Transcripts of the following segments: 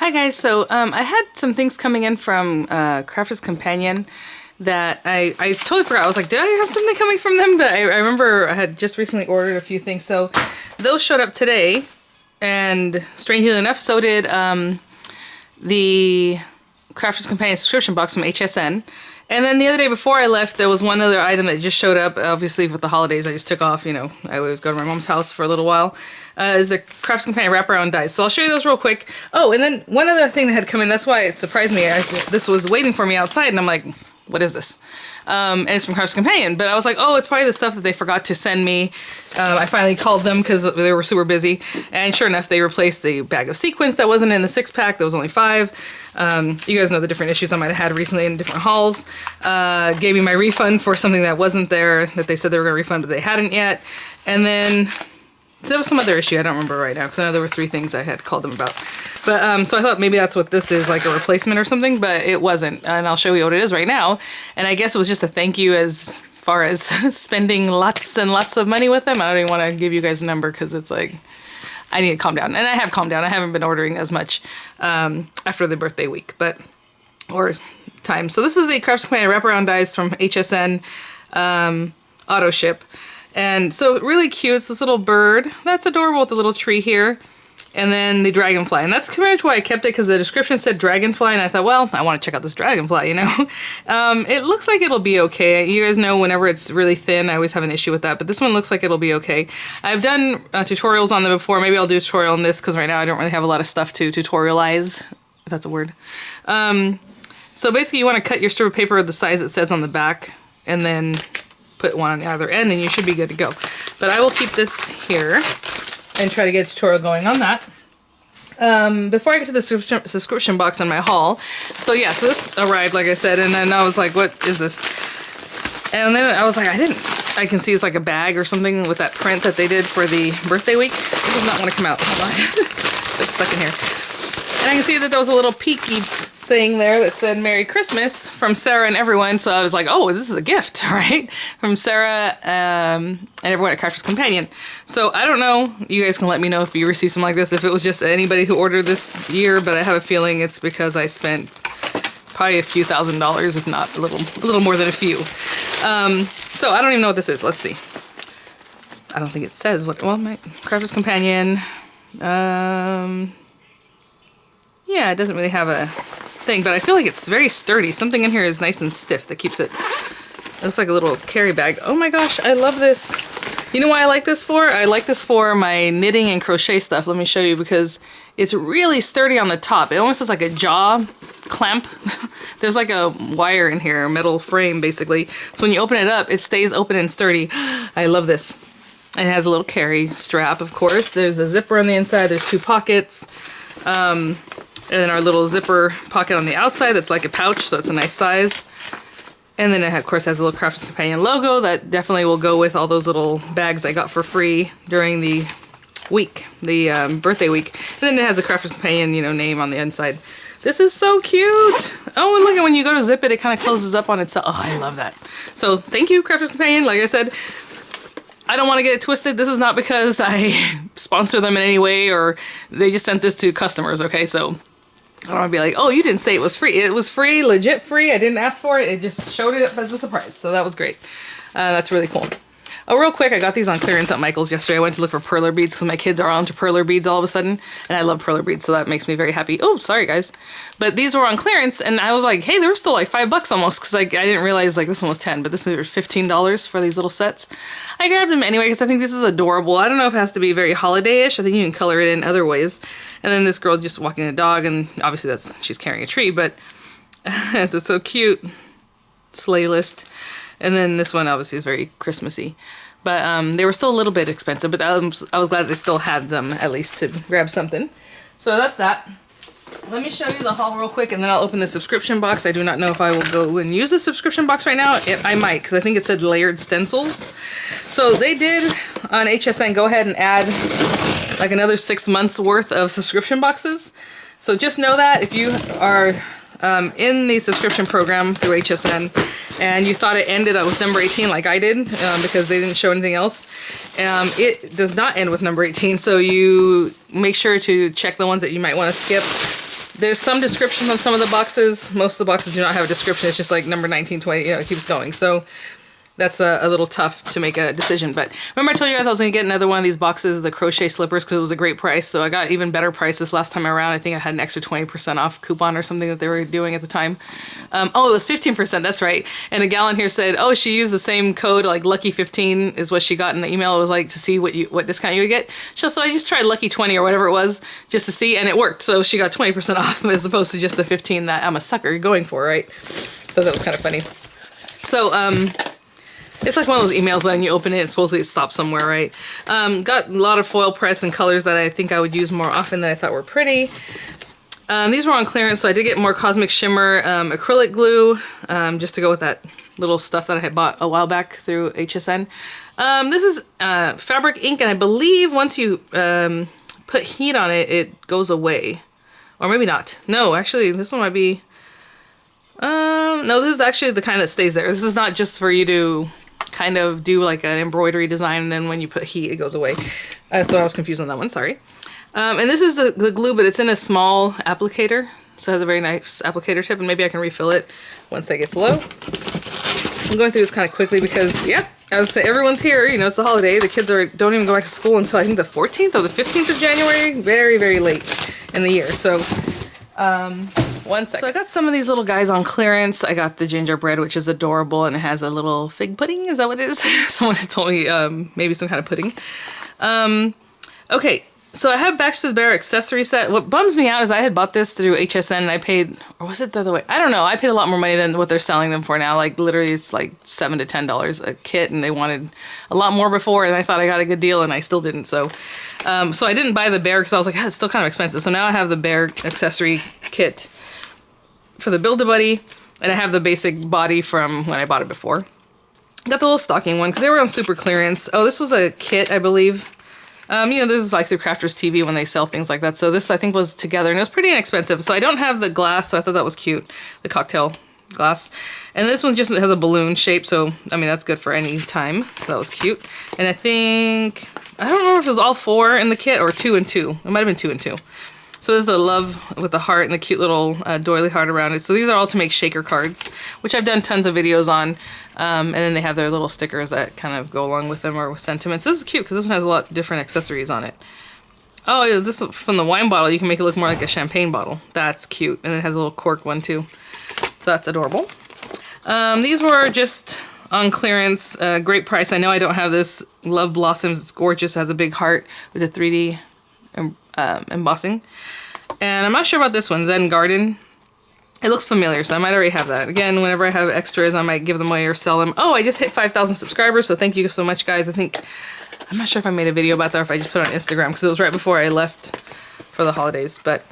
Hi guys, so I had some things coming in from Crafter's Companion that I totally forgot. I was like, did I have something coming from them? But I remember I had just recently ordered a few things. So those showed up today, and strangely enough, so did the Crafter's Companion subscription box from HSN. And then the other day before I left, there was one other item that just showed up. Obviously, with the holidays, I just took off. You know, I always go to my mom's house for a little while. Is the Crafter's Companion wraparound dies. So I'll show you those real quick. Oh, and then one other thing that had come in. That's why it surprised me. This was waiting for me outside, and I'm like, what is this? And it's from Crafter's Companion. But I was like, oh, it's probably the stuff that they forgot to send me. I finally called them because they were super busy. And sure enough, they replaced the bag of sequins that wasn't in the 6-pack. There was only 5. You guys know the different issues I might have had recently in different hauls. Gave me my refund for something that wasn't there, that they said they were going to refund, but they hadn't yet. And then, so there was some other issue I don't remember right now, because I know there were 3 things I had called them about. But, so I thought maybe that's what this is, like a replacement or something, but it wasn't. And I'll show you what it is right now. And I guess it was just a thank you as far as spending lots and lots of money with them. I don't even want to give you guys a number, because it's like, I need to calm down. And I have calmed down. I haven't been ordering as much after the birthday week, or time. So this is the Crafter's Companion wraparound dies from HSN auto ship. And so really cute. It's this little bird. That's adorable with the little tree here. And then the dragonfly. And that's pretty much why I kept it, because the description said dragonfly. And I thought, well, I want to check out this dragonfly, you know. It looks like it'll be okay. You guys know whenever it's really thin, I always have an issue with that. But this one looks like it'll be okay. I've done tutorials on them before. Maybe I'll do a tutorial on this, because right now I don't really have a lot of stuff to tutorialize, if that's a word. So basically you want to cut your strip of paper the size it says on the back, and then put one on the other end, and you should be good to go. But I will keep this here and try to get a tutorial going on that. Before I get to the subscription box on my haul, so yeah, so this arrived, like I said, and then I was like, what is this? And then I was like, I can see it's like a bag or something with that print that they did for the birthday week. It does not want to come out. Hold on. It's stuck in here. And I can see that there was a little peeky thing there that said Merry Christmas from Sarah and everyone. So I was like, oh, this is a gift, right? From Sarah and everyone at Crafter's Companion. So I don't know. You guys can let me know if you receive something like this, if it was just anybody who ordered this year, but I have a feeling it's because I spent probably a few $1,000s, if not a little more than a few. So I don't even know what this is. Let's see. I don't think it says what, well, my Crafter's Companion. Yeah, it doesn't really have a thing, but I feel like it's very sturdy. Something in here is nice and stiff that keeps it. It looks like a little carry bag. Oh my gosh, I love this. You know why I like this for? I like this for my knitting and crochet stuff. Let me show you, because it's really sturdy on the top. It almost has like a jaw clamp. There's like a wire in here, a metal frame basically. So when you open it up, it stays open and sturdy. I love this. It has a little carry strap, of course. There's a zipper on the inside. There's 2 pockets. And then our little zipper pocket on the outside that's like a pouch, so it's a nice size. And then it, of course, has a little Crafter's Companion logo that definitely will go with all those little bags I got for free during the week, the birthday week. And then it has a Crafter's Companion, you know, name on the inside. This is so cute. Oh, and look at when you go to zip it, it kind of closes up on itself. Oh, I love that. So thank you, Crafter's Companion. Like I said, I don't want to get it twisted. This is not because I sponsor them in any way, or they just sent this to customers, okay? So I don't want to be like, oh, you didn't say it was free. It was free, legit free. I didn't ask for it. It just showed it up as a surprise. So that was great. That's really cool. Oh, real quick, I got these on clearance at Michael's yesterday. I went to look for perler beads because my kids are onto perler beads all of a sudden. And I love perler beads, so that makes me very happy. Oh, sorry, guys. But these were on clearance, and I was like, hey, they were still like $5 almost, because like I didn't realize like this one was 10, but this was $15 for these little sets. I grabbed them anyway because I think this is adorable. I don't know if it has to be very holiday-ish. I think you can color it in other ways. And then this girl just walking a dog, and obviously she's carrying a tree, but it's so cute. Sleigh list. And then this one obviously is very Christmassy. But they were still a little bit expensive, but I was glad they still had them, at least, to grab something. So that's that. Let me show you the haul real quick, and then I'll open the subscription box. I do not know if I will go and use the subscription box right now. I might, because I think it said layered stencils. So they did, on HSN, go ahead and add like another 6 months worth of subscription boxes. So just know that if you are in the subscription program through HSN, and you thought it ended with number 18 like I did, because they didn't show anything else. It does not end with number 18, so you make sure to check the ones that you might want to skip There's some descriptions on some of the boxes. Most of the boxes do not have a description. It's just like number 1920, you know, it keeps going. So that's a little tough to make a decision. But remember I told you guys I was going to get another one of these boxes, the crochet slippers, because it was a great price. So I got even better price this last time around. I think I had an extra 20% off coupon or something that they were doing at the time. Oh, it was 15%, that's right. And a gal in here said, oh, she used the same code, like Lucky 15 is what she got in the email. It was like to see what discount you would get. So I just tried Lucky 20 or whatever it was just to see, and it worked. So she got 20% off as opposed to just the 15 that I'm a sucker going for, right? So that was kind of funny. So, it's like one of those emails that when you open it, and supposedly it stops somewhere, right? Got a lot of foil press and colors that I think I would use more often that I thought were pretty. These were on clearance, so I did get more Cosmic Shimmer acrylic glue, just to go with that little stuff that I had bought a while back through HSN. This is fabric ink, and I believe once you put heat on it, it goes away. Or maybe not. No, actually, this one might be... no, this is actually the kind that stays there. This is not just for you to kind of do like an embroidery design, and then when you put heat, it goes away. So I was confused on that one, sorry. And this is the glue, but it's in a small applicator. So it has a very nice applicator tip, and maybe I can refill it once that gets low. I'm going through this kind of quickly because, yeah, I would say everyone's here. You know, it's the holiday. The kids don't even go back to school until I think the 14th or the 15th of January. Very, very late in the year. So, 1 second. So I got some of these little guys on clearance. I got the Gingerbread, which is adorable, and it has a little fig pudding. Is that what it is? Someone had told me maybe some kind of pudding. Okay, so I have Back to the Bear accessory set. What bums me out is I had bought this through HSN, and I paid, or was it the other way? I don't know. I paid a lot more money than what they're selling them for now. Like literally, it's like $7 to $10 a kit, and they wanted a lot more before, and I thought I got a good deal, and I still didn't. So, so I didn't buy the Bear because I was like, it's still kind of expensive. So now I have the Bear accessory kit for the Build-A-Buddy, and I have the basic body from when I bought it before. Got the little stocking one because they were on super clearance. Oh, this was a kit, I believe. You know, this is like through Crafters TV when they sell things like that. So this I think was together, and it was pretty inexpensive. So I don't have the glass, so I thought that was cute, the cocktail glass. And this one just has a balloon shape, so I mean that's good for any time. So that was cute. And I think, I don't remember if it was all 4 in the kit or 2 and 2. It might have been 2 and 2. So there's the love with the heart and the cute little doily heart around it. So these are all to make shaker cards, which I've done tons of videos on. And then they have their little stickers that kind of go along with them or with sentiments. This is cute because this one has a lot of different accessories on it. Oh, yeah, this one from the wine bottle, you can make it look more like a champagne bottle. That's cute. And it has a little cork one too. So that's adorable. These were just on clearance, great price. I know I don't have this Love Blossoms. It's gorgeous. It has a big heart with a 3D embossing. And I'm not sure about this one, Zen Garden. It looks familiar, so I might already have that. Again, whenever I have extras, I might give them away or sell them. Oh, I just hit 5,000 subscribers, so thank you so much, guys. I'm not sure if I made a video about that or if I just put it on Instagram, because it was right before I left for the holidays. But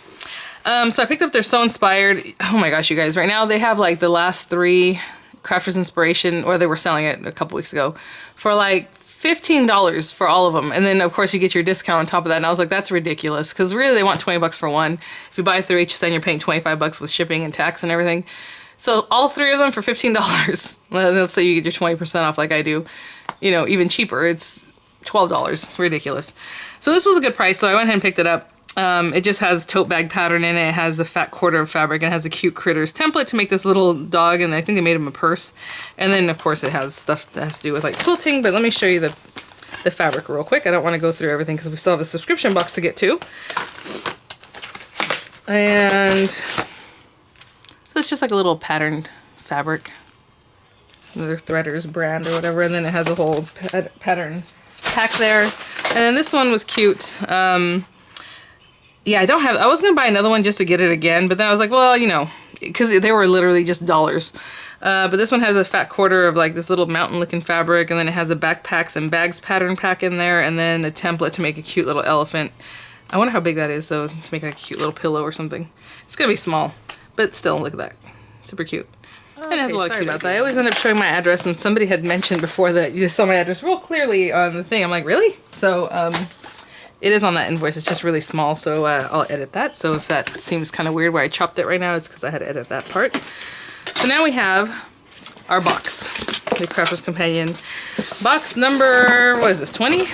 so I picked up their So Inspired. Oh my gosh, you guys, right now they have like the last 3 Crafters Inspiration, or they were selling it a couple weeks ago, for like $15 for all of them. And then of course you get your discount on top of that. And I was like, that's ridiculous. Because really they want 20 bucks for one. If you buy through HSN, you're paying 25 bucks with shipping and tax and everything. So all 3 of them for $15. Let's say you get your 20% off like I do. You know, even cheaper. It's $12. Ridiculous. So this was a good price. So I went ahead and picked it up. It just has tote bag pattern in it. It has a fat quarter of fabric and it has a cute critters template to make this little dog, and I think they made him a purse. And then of course it has stuff that has to do with like quilting, but let me show you the fabric real quick. I don't want to go through everything because we still have a subscription box to get to. And so it's just like a little patterned fabric. Another Threaders brand or whatever, and then it has a whole pattern pack there. And then this one was cute. Yeah, I was going to buy another one just to get it again, but then I was like, well, you know, because they were literally just dollars. But this one has a fat quarter of like this little mountain looking fabric, and then it has a backpacks and bags pattern pack in there, and then a template to make a cute little elephant. I wonder how big that is though, to make like a cute little pillow or something. It's going to be small, but still, look at that. Super cute. And it has a lot of cute about that. I always end up showing my address, and somebody had mentioned before that you saw my address real clearly on the thing. I'm like, really? So, it is on that invoice. It's just really small, so I'll edit that. So if that seems kind of weird where I chopped it right now, it's because I had to edit that part. So now we have our box, the Crafter's Companion. Box number, what is this, 20?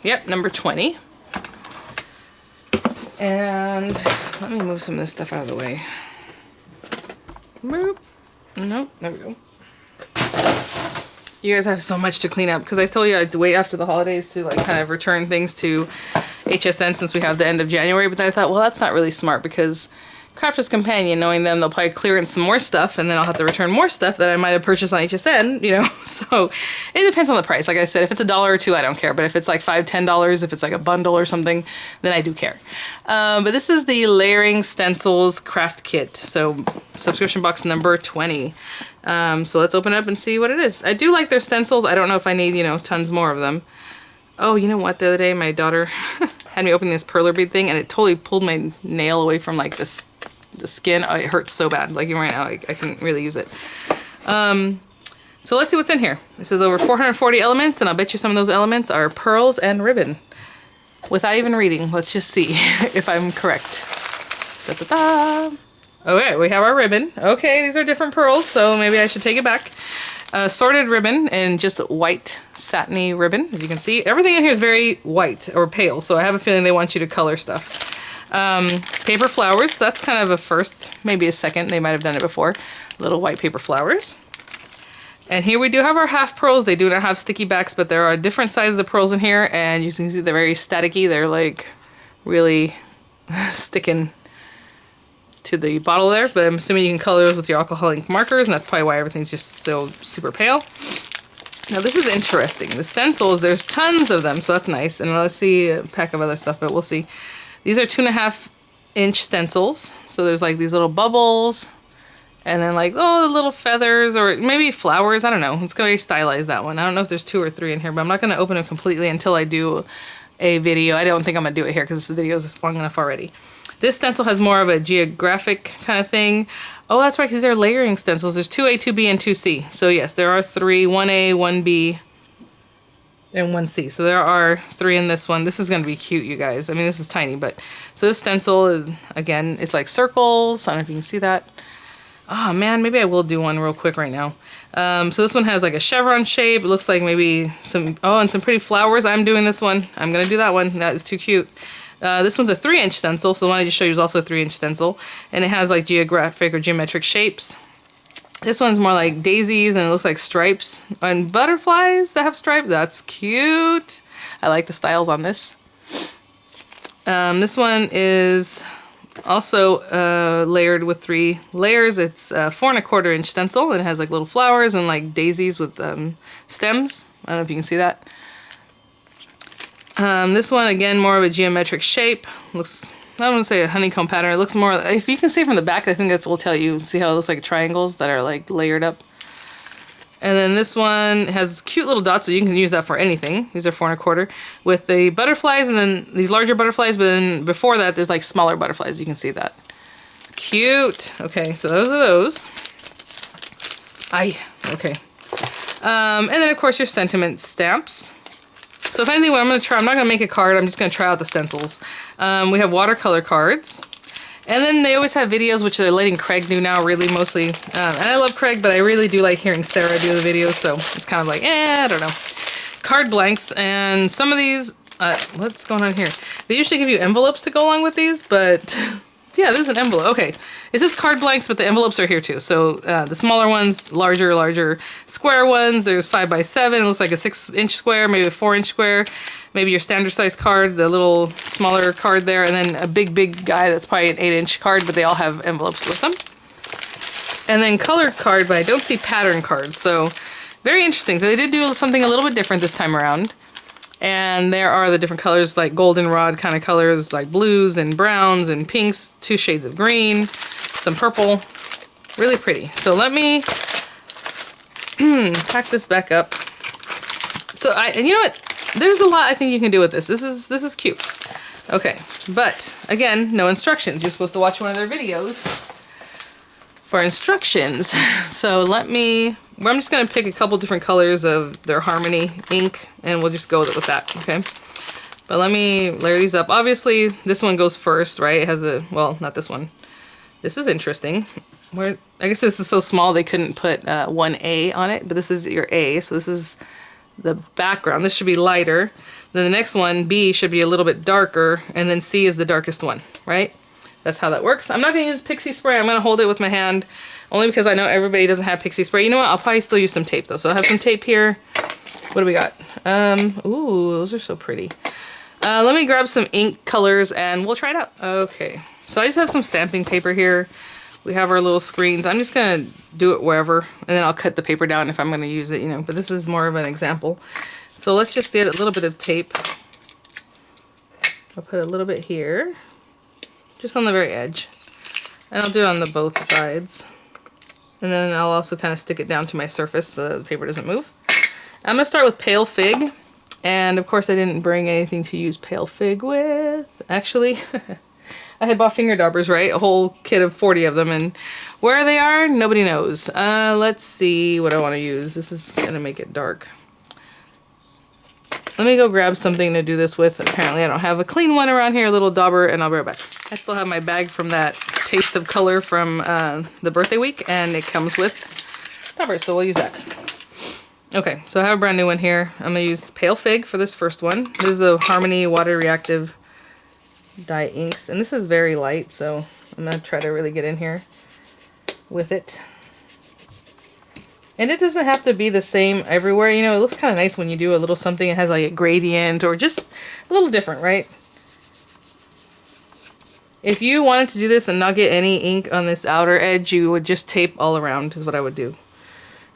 Yep, number 20. And let me move some of this stuff out of the way. Boop. Nope, there we go. You guys have so much to clean up because I told you I'd wait after the holidays to like kind of return things to HSN since we have the end of January. But then I thought, well, that's not really smart because Crafter's Companion, knowing them, they'll probably clear in some more stuff and then I'll have to return more stuff that I might have purchased on HSN, you know. So it depends on the price. Like I said, if it's $1 or $2, I don't care. But if it's like $5, $10, if it's like a bundle or something, then I do care. But this is the Layering Stencils Craft Kit. So subscription box number 20. So let's open it up and see what it is. I do like their stencils. I don't know if I need, you know, tons more of them. Oh, you know what? The other day, my daughter had me open this perler bead thing and it totally pulled my nail away from like the skin. Oh, it hurts so bad. Like even right now, I couldn't really use it. So let's see what's in here. This is over 440 elements, and I'll bet you some of those elements are pearls and ribbon. Without even reading, let's just see if I'm correct. Da-da-da. Okay, we have our ribbon. Okay, these are different pearls, so maybe I should take it back. Sorted ribbon and just white satiny ribbon. As you can see, everything in here is very white or pale, so I have a feeling they want you to color stuff. Paper flowers, that's kind of a first, maybe a second. They might have done it before. Little white paper flowers. And here we do have our half pearls. They do not have sticky backs, but there are different sizes of pearls in here, and you can see they're very staticky. They're like really sticking to the bottle there, but I'm assuming you can color those with your alcohol ink markers, and that's probably why everything's just so super pale. Now this is interesting. The stencils, there's tons of them, so that's nice. And let's see a pack of other stuff, but we'll see. These are 2.5 inch stencils. So there's like these little bubbles and then like, oh, the little feathers or maybe flowers. I don't know. It's very stylized, that one. I don't know if there's 2 or 3 in here, but I'm not going to open it completely until I do a video. I don't think I'm going to do it here because this video is long enough already. This stencil has more of a geographic kind of thing. Oh, that's right, because they're layering stencils. There's 2A, 2B, and 2C. So yes, there are 3, 1A, 1B, and 1C. So there are 3 in this one. This is going to be cute, you guys. I mean, this is tiny, but... So this stencil is, again, it's like circles. I don't know if you can see that. Oh, man, maybe I will do one real quick right now. So this one has like a chevron shape. It looks like maybe some... Oh, and some pretty flowers. I'm doing this one. I'm going to do that one. That is too cute. This one's a 3-inch stencil, so the one I just showed you is also a 3-inch stencil. And it has like geographic or geometric shapes. This one's more like daisies and it looks like stripes. And butterflies that have stripes. That's cute. I like the styles on this. This one is also layered with 3 layers. It's a 4¼ inch stencil. It has like little flowers and like daisies with stems. I don't know if you can see that. This one, again, more of a geometric shape. Looks, I don't want to say a honeycomb pattern. It looks more, if you can see from the back, I think that's will tell you. See how it looks like triangles that are like layered up. And then this one has cute little dots, so you can use that for anything. These are 4¼ with the butterflies and then these larger butterflies, but then before that, there's like smaller butterflies. You can see that. Cute. Okay, so those are those. Okay. And then, of course, your sentiment stamps. So if anything, what I'm going to try, I'm not going to make a card, I'm just going to try out the stencils. We have watercolor cards. And then they always have videos, which they're letting Craig do now, really, mostly. And I love Craig, but I really do like hearing Sarah do the videos, so it's kind of like, I don't know. Card blanks, and some of these, what's going on here? They usually give you envelopes to go along with these, but... Yeah, there's an envelope. Okay. It says card blanks, but the envelopes are here too. So the smaller ones, larger square ones. There's 5 by 7. It looks like a 6-inch square, maybe a 4-inch square. Maybe your standard size card, the little smaller card there, and then a big guy that's probably an 8-inch card, but they all have envelopes with them. And then colored card, but I don't see pattern cards. So very interesting. So they did do something a little bit different this time around. And there are the different colors, like goldenrod kind of colors, like blues and browns and pinks, 2 shades of green, some purple. Really pretty. So let me pack this back up. So and you know what? There's a lot I think you can do with this. This is cute. Okay, but again, no instructions. You're supposed to watch one of their videos for instructions. So I'm just going to pick a couple different colors of their Harmony ink, and we'll just go with that, okay? But let me layer these up. Obviously, this one goes first, right? It has well, not this one. This is interesting. I guess this is so small they couldn't put 1A on it, but this is your A, so this is the background. This should be lighter. Then the next one, B, should be a little bit darker, and then C is the darkest one, right? That's how that works. I'm not going to use pixie spray. I'm going to hold it with my hand, only because I know everybody doesn't have pixie spray. You know what? I'll probably still use some tape, though. So I have some tape here. What do we got? Ooh, those are so pretty. Let me grab some ink colors, and we'll try it out. Okay, so I just have some stamping paper here. We have our little screens. I'm just going to do it wherever, and then I'll cut the paper down if I'm going to use it, you know. But this is more of an example. So let's just get a little bit of tape. I'll put a little bit here, just on the very edge. And I'll do it on the both sides. And then I'll also kind of stick it down to my surface so that the paper doesn't move. I'm going to start with Pale Fig. And of course I didn't bring anything to use Pale Fig with. Actually, I had bought finger daubers, right? A whole kit of 40 of them. And where they are, nobody knows. Let's see what I want to use. This is going to make it dark. Let me go grab something to do this with. Apparently I don't have a clean one around here, a little dauber, and I'll be right back. I still have my bag from that Taste of Color from the birthday week, and it comes with daubers, so we'll use that. Okay, so I have a brand new one here. I'm going to use Pale Fig for this first one. This is the Harmony Water Reactive Dye Inks, and this is very light, so I'm going to try to really get in here with it. And it doesn't have to be the same everywhere. You know, it looks kind of nice when you do a little something that has like a gradient or just a little different, right? If you wanted to do this and not get any ink on this outer edge, you would just tape all around is what I would do.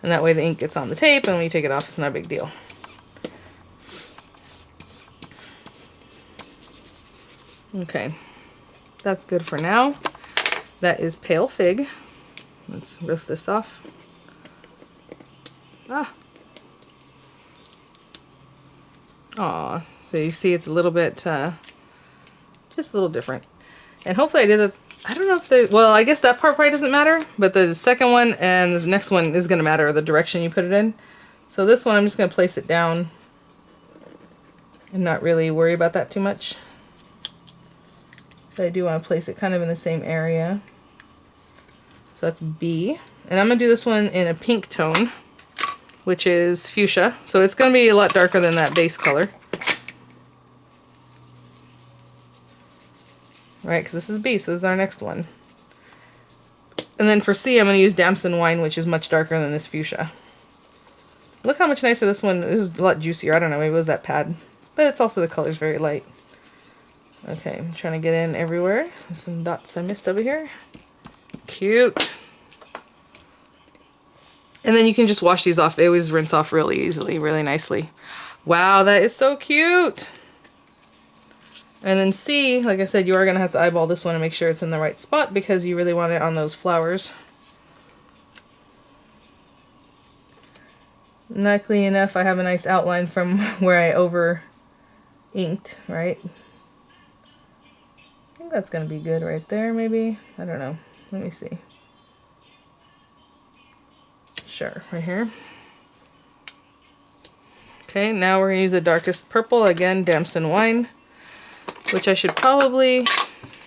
And that way the ink gets on the tape, and when you take it off, it's not a big deal. Okay, that's good for now. That is Pale Fig. Let's rip this off. Aw, so you see it's a little bit, just a little different. And hopefully I did it, I don't know if they, well, I guess that part probably doesn't matter, but the second one and the next one is going to matter, the direction you put it in. So this one I'm just going to place it down and not really worry about that too much. So I do want to place it kind of in the same area. So that's B. And I'm going to do this one in a pink tone, which is fuchsia. So it's going to be a lot darker than that base color. Right, because this is B, so this is our next one. And then for C, I'm going to use Damson Wine, which is much darker than this fuchsia. Look how much nicer this one is. This is a lot juicier. I don't know, maybe it was that pad. But it's also, the color's very light. Okay, I'm trying to get in everywhere. There's some dots I missed over here. Cute. And then you can just wash these off. They always rinse off really easily, really nicely. Wow, that is so cute. And then C, like I said, you are going to have to eyeball this one and make sure it's in the right spot because you really want it on those flowers. Luckily enough, I have a nice outline from where I over inked, right? I think that's going to be good right there, maybe. I don't know. Let me see. Sure, right here. Okay, now we're going to use the darkest purple, again, Damson Wine, which I should probably,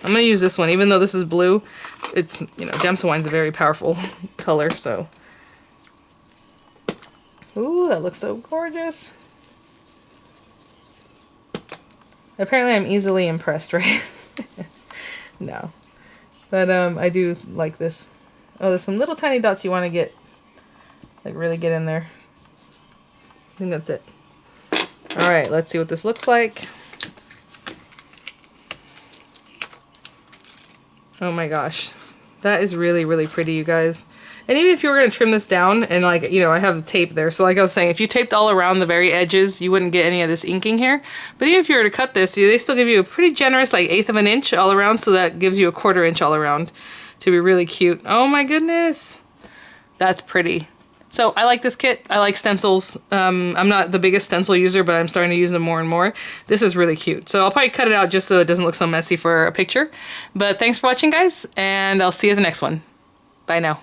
I'm going to use this one, even though this is blue. It's, you know, Damson Wine's a very powerful color, so. Ooh, that looks so gorgeous. Apparently I'm easily impressed, right? No. But I do like this. Oh, there's some little tiny dots you want to get, like really get in there. I think that's it. Alright, let's see what this looks like. Oh my gosh. That is really, really pretty, you guys. And even if you were going to trim this down, and like, you know, I have tape there. So like I was saying, if you taped all around the very edges, you wouldn't get any of this inking here. But even if you were to cut this, they still give you a pretty generous, like 1/8 of an inch all around. So that gives you a 1/4 inch all around to be really cute. Oh my goodness. That's pretty. So I like this kit. I like stencils. I'm not the biggest stencil user, but I'm starting to use them more and more. This is really cute. So I'll probably cut it out just so it doesn't look so messy for a picture. But thanks for watching, guys, and I'll see you at the next one. Bye now.